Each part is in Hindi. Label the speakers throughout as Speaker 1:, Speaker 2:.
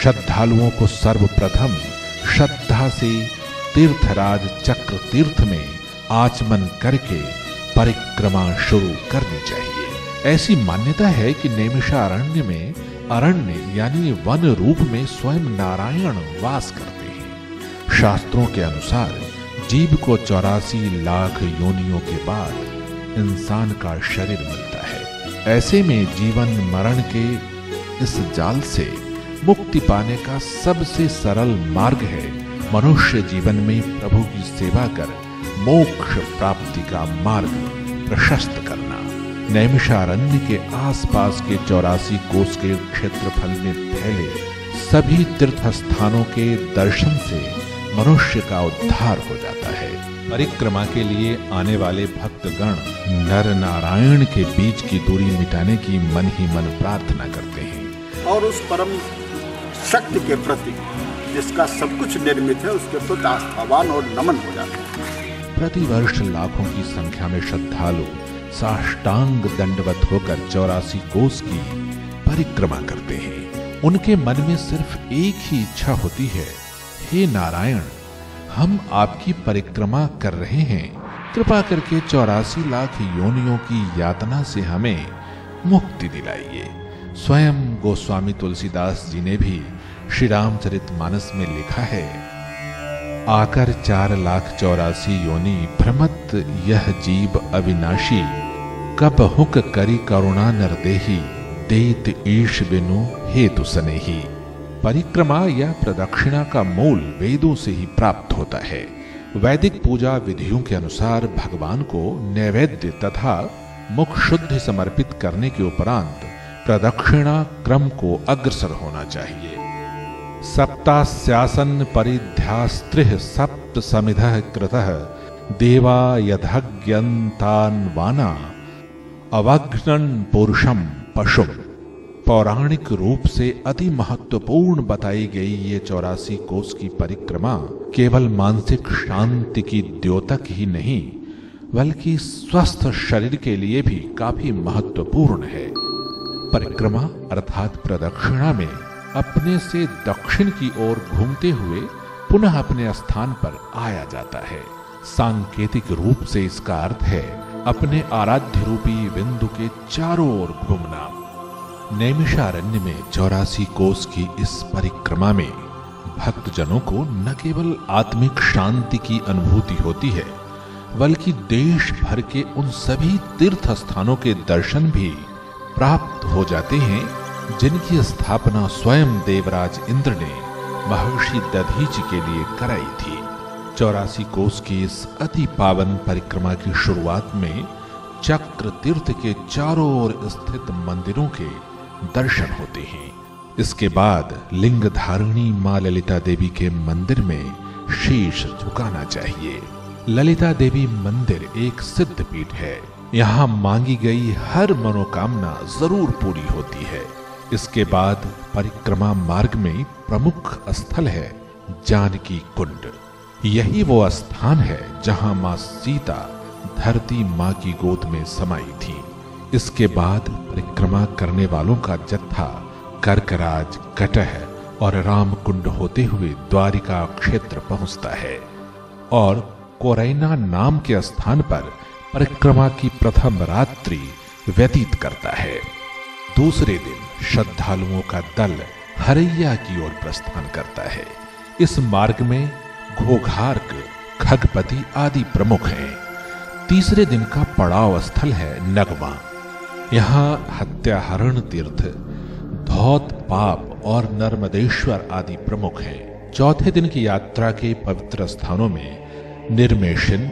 Speaker 1: श्रद्धालुओं को सर्वप्रथम श्रद्धा से तीर्थराज चक्र तीर्थ में आचमन करके परिक्रमा शुरू करनी चाहिए। ऐसी मान्यता है कि नैमिषारण्य में अरण्य यानी वन रूप में स्वयं नारायण वास करते हैं। शास्त्रों के अनुसार जीव को 84 लाख योनियों के बाद इंसान का शरीर मिलता है। ऐसे में जीवन मरण के इस जाल से मुक्ति पाने का सबसे सरल मार्ग है मनुष्य जीवन में प्रभु की सेवा कर मोक्ष प्राप्ति का मार्ग प्रशस्त करना। नैमिषारण्य के आसपास के 84 कोस के क्षेत्रफल में फैले सभी तीर्थ स्थानों के दर्शन से मनुष्य का उद्धार हो जाता है। परिक्रमा के लिए आने वाले भक्तगण नर नारायण के बीच की दूरी मिटाने की मन ही मन प्रार्थना करते हैं
Speaker 2: और उस परम शक्ति के प्रति जिसका सब कुछ निर्मित है उसके प्रति आस्थावान और नमन हो जाते हैं।
Speaker 1: प्रतिवर्ष लाखों की संख्या में श्रद्धालु साष्टांग दंडवत होकर 84 कोस की परिक्रमा करते हैं। उनके मन में सिर्फ एक ही इच्छा होती है, हे नारायण, हम आपकी परिक्रमा कर रहे हैं, कृपा करके 84 लाख योनियों की यातना से हमें मुक्ति दिलाइए। स्वयं गोस्वामी तुलसीदास जी ने भी श्री रामचरितमानस में लिखा है, आकर 4,84,000 योनि भ्रमत यह जीव अविनाशी, कब हुक करी करुणा नरदेही, देत ईश बिनु हेतु सनेही। परिक्रमा या प्रदक्षिणा का मूल वेदों से ही प्राप्त होता है। वैदिक पूजा विधियों के अनुसार भगवान को नैवेद्य तथा मुख शुद्धि समर्पित करने के उपरांत प्रदक्षिणा क्रम को अग्रसर होना चाहिए। सप्तास्यासन परिध्यास्त्रिः सप्त समिधः कृतः, देवा यदज्ञन्तान्वाना अवघ्नन् पुरुषम पशुम। पौराणिक रूप से अति महत्वपूर्ण बताई गई ये 84 कोस की परिक्रमा केवल मानसिक शांति की द्योतक ही नहीं बल्कि स्वस्थ शरीर के लिए भी काफी महत्वपूर्ण है। परिक्रमा अर्थात प्रदक्षिणा में अपने से दक्षिण की ओर घूमते हुए पुनः अपने स्थान पर आया जाता है। सांकेतिक रूप से इसका अर्थ है अपने आराध्य रूपी बिंदु के चारों ओर घूमना। नैमिषारण्य में 84 कोस की इस परिक्रमा में भक्तजनों को न केवल आत्मिक शांति की अनुभूति होती है बल्कि देश भर के उन सभी तीर्थ स्थानों के दर्शन भी प्राप्त हो जाते हैं जिनकी स्थापना स्वयं देवराज इंद्र ने महर्षि दधीचि के लिए कराई थी। 84 कोस की इस अति पावन परिक्रमा की शुरुआत में चक्र तीर्थ के चारों ओर स्थित मंदिरों के दर्शन होते हैं। इसके बाद लिंग धारिणी मां ललिता देवी के मंदिर में शीश झुकाना चाहिए। ललिता देवी मंदिर एक सिद्ध पीठ है। यहाँ मांगी गई हर मनोकामना जरूर पूरी होती है। इसके बाद परिक्रमा मार्ग में प्रमुख स्थल है जानकी कुंड। यही वो स्थान है जहाँ मां सीता धरती मां की गोद में समाई थी। इसके बाद परिक्रमा करने वालों का जत्था कर्कराज, कटह और रामकुंड होते हुए द्वारिका क्षेत्र पहुंचता है और कोरैना नाम के स्थान पर परिक्रमा की प्रथम रात्रि व्यतीत करता है। दूसरे दिन श्रद्धालुओं का दल हरैया की ओर प्रस्थान करता है। इस मार्ग में घोघार्क, खगपति आदि प्रमुख हैं। तीसरे दिन का पड़ाव स्थल है नगमा। यहाँ हत्याहरण तीर्थ, धौत पाप और नर्मदेश्वर आदि प्रमुख हैं। चौथे दिन की यात्रा के पवित्र स्थानों में निर्मेशन,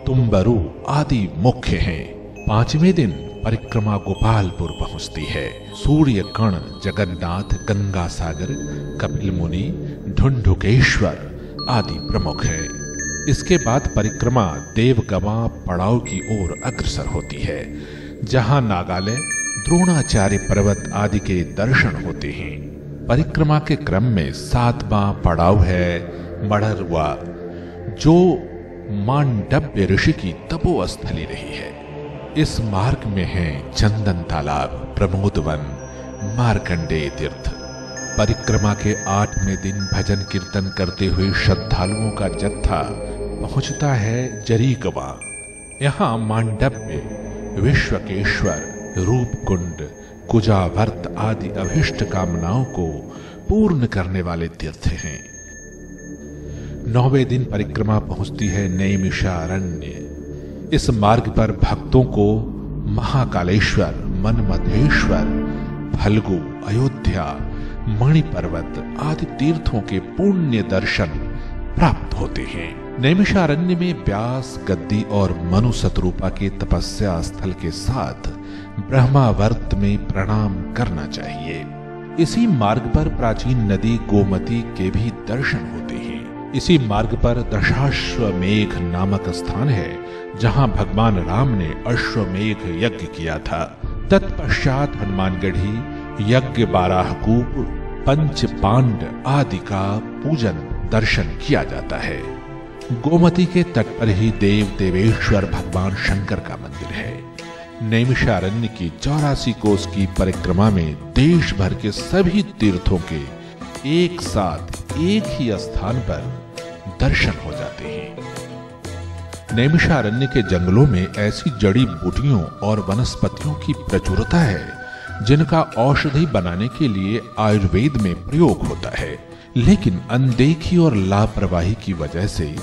Speaker 1: तुम्बरु आदि मुख्य हैं। पांचवें दिन परिक्रमा गोपालपुर पहुंचती है। सूर्य कण, जगन्नाथ, गंगा सागर, कपिल मुनि, ढुंढुकेश्वर आदि प्रमुख हैं। इसके बाद परिक्रमा देवगमा पड़ाव की ओर अग्रसर होती है जहां नागालय, द्रोणाचार्य पर्वत आदि के दर्शन होते हैं। परिक्रमा के क्रम में 7वां पड़ाव है मढ़रुआ जो मांडव्य ऋषि की तपोस्थली रही है। इस मार्ग में है चंदन तालाब, प्रमोद वन, मार्कंडेय तीर्थ। परिक्रमा के 8वें दिन भजन कीर्तन करते हुए श्रद्धालुओं का जत्था पहुंचता है जरीकवा। यहाँ मांडव्य, विश्वकेश्वर, रूपकुंड, कुजावर्त आदि अभिष्ट कामनाओं को पूर्ण करने वाले तीर्थ हैं। 9वें दिन परिक्रमा पहुंचती है नैमिषारण्य। इस मार्ग पर भक्तों को महाकालेश्वर, मनमथेश्वर, फल्गु, अयोध्या, मणिपर्वत आदि तीर्थों के पुण्य दर्शन प्राप्त होते हैं। नैमिषारण्य में व्यास, गद्दी और मनु शतरूपा के तपस्या स्थल के साथ ब्रह्मावर्त में प्रणाम करना चाहिए। इसी मार्ग पर प्राचीन नदी गोमती के भी दर्शन होते हैं। इसी मार्ग पर दशाश्वमेघ नामक स्थान है, जहां भगवान राम ने अश्वमेघ यज्ञ किया था। तत्पश्चात हनुमानगढ़ी, यज्ञ, बाराहकूप, पंच पांड आदि का पूजन दर्शन किया जाता है। गोमती के तट पर ही देव देवेश्वर भगवान शंकर का मंदिर है। नैमिषारण्य की 84 कोस की परिक्रमा में देश भर के सभी तीर्थों के एक साथ एक ही स्थान पर दर्शन हो जाते हैं। नैमिषारण्य के जंगलों में ऐसी जड़ी बूटियों और वनस्पतियों की प्रचुरता है जिनका औषधि बनाने के लिए आयुर्वेद में प्रयोग होता है, लेकिन अनदेखी और लापरवाही की वजह से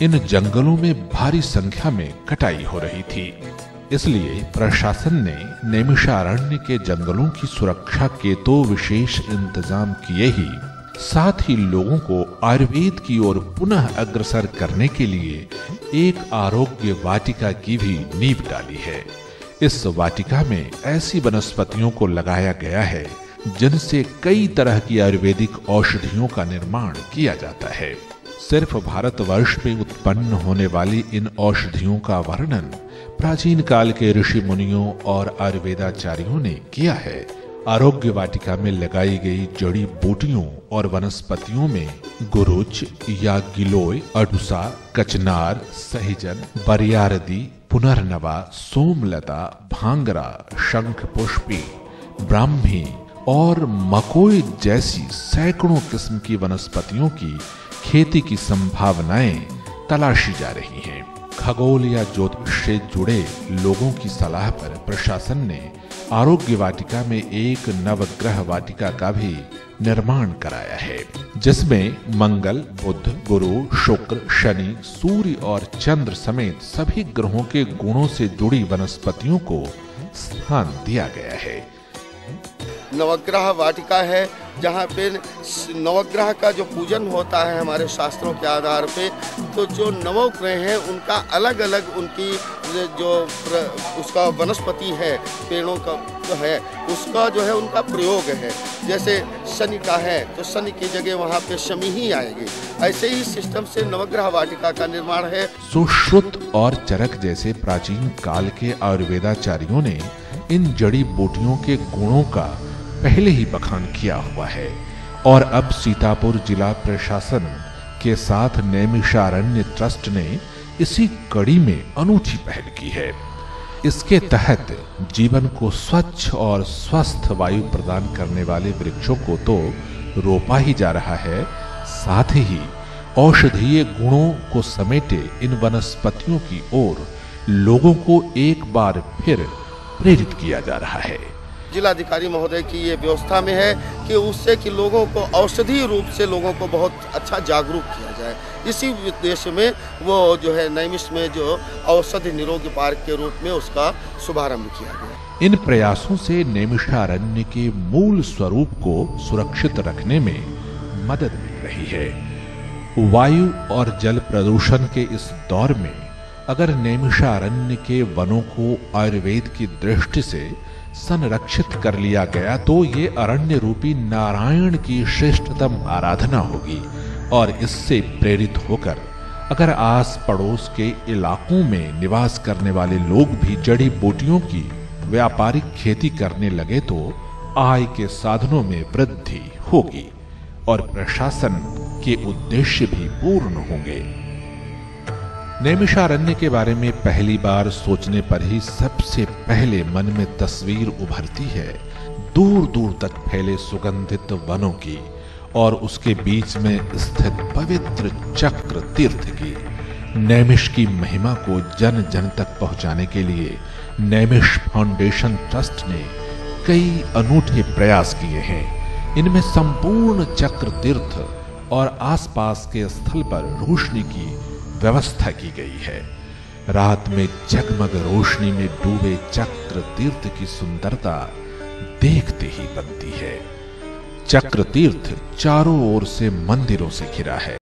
Speaker 1: इन जंगलों में भारी संख्या में कटाई हो रही थी। इसलिए प्रशासन ने नैमिषारण्य के जंगलों की सुरक्षा के तो विशेष इंतजाम किए ही, साथ ही लोगों को आयुर्वेद की ओर पुनः अग्रसर करने के लिए एक आरोग्य वाटिका की भी नींव डाली है। इस वाटिका में ऐसी वनस्पतियों को लगाया गया है जिनसे कई तरह की आयुर्वेदिक औषधियों का निर्माण किया जाता है। सिर्फ भारतवर्ष में उत्पन्न होने वाली इन औषधियों का वर्णन प्राचीन काल के ऋषि मुनियों और आयुर्वेदाचार्यों ने किया है। आरोग्य वाटिका में लगाई गई जड़ी बूटियों और वनस्पतियों में गुरुच या गिलोय, अडुसा, कचनार, सहिजन, बरियारदी, पुनर्नवा, सोमलता, भांगरा, शंख पुष्पी, ब्राह्मी और मकोई जैसी सैकड़ों किस्म की वनस्पतियों की खेती की संभावनाएं तलाशी जा रही हैं। खगोल या ज्योतिष से जुड़े लोगों की सलाह पर प्रशासन ने आरोग्य वाटिका में एक नवग्रह वाटिका का भी निर्माण कराया है, जिसमें मंगल, बुध, गुरु, शुक्र, शनि, सूर्य और चंद्र समेत सभी ग्रहों के गुणों से जुड़ी वनस्पतियों को स्थान दिया गया है।
Speaker 3: नवग्रह वाटिका है, जहाँ पे नवग्रह का जो पूजन होता है हमारे शास्त्रों के आधार पे, तो जो नवग्रह हैं उनका अलग अलग उनकी जो उसका वनस्पति है, पेड़ों का जो है उसका जो है उनका प्रयोग है। जैसे शनि का है तो शनि की जगह वहाँ पे शमी ही आएगी। ऐसे ही सिस्टम से नवग्रह वाटिका का निर्माण है।
Speaker 1: सुश्रुत और चरक जैसे प्राचीन काल के आयुर्वेदाचार्यों ने इन जड़ी बूटियों के गुणों का पहले ही बखान किया हुआ है और अब सीतापुर जिला प्रशासन के साथ नैमिषारण्य ट्रस्ट ने इसी कड़ी में अनूठी पहल की है। इसके तहत जीवन को स्वच्छ और स्वस्थ वायु प्रदान करने वाले वृक्षों को तो रोपा ही जा रहा है, साथ ही औषधीय गुणों को समेटे इन वनस्पतियों की ओर लोगों को एक बार फिर प्रेरित किया जा रहा है।
Speaker 3: जिलाधिकारी महोदय की ये व्यवस्था में है कि उससे कि लोगों को औषधीय रूप से लोगों को बहुत अच्छा जागरूक किया जाए। इसी उद्देश्य में वो जो है नैमिष में जो औषधि निरोगी पार्क के रूप में उसका शुभारंभ किया गया।
Speaker 1: इन प्रयासों से नैमिषारण्य के मूल स्वरूप को सुरक्षित रखने में मदद मिल रही है। वायु और जल प्रदूषण के इस दौर में अगर नैमिषारण्य के वनों को आयुर्वेद की दृष्टि से संरक्षित कर लिया गया तो ये अरण्य रूपी नारायण की श्रेष्ठतम आराधना होगी और इससे प्रेरित होकर अगर आस पड़ोस के इलाकों में निवास करने वाले लोग भी जड़ी बूटियों की व्यापारिक खेती करने लगे तो आय के साधनों में वृद्धि होगी और प्रशासन के उद्देश्य भी पूर्ण होंगे। नैमिषारण्य के बारे में पहली बार सोचने पर ही सबसे पहले मन में तस्वीर उभरती है दूर दूर तक फैले सुगंधित वनों की और उसके बीच में स्थित पवित्र चक्र तीर्थ की। नैमिष की महिमा को जन जन तक पहुंचाने के लिए नैमिष फाउंडेशन ट्रस्ट ने कई अनूठे प्रयास किए हैं। इनमें संपूर्ण चक्र तीर्थ और आसपास के स्थल पर रोशनी की व्यवस्था की गई है। रात में जगमग रोशनी में डूबे चक्र तीर्थ की सुंदरता देखते ही बनती है। चक्र तीर्थ चारों ओर से मंदिरों से घिरा है।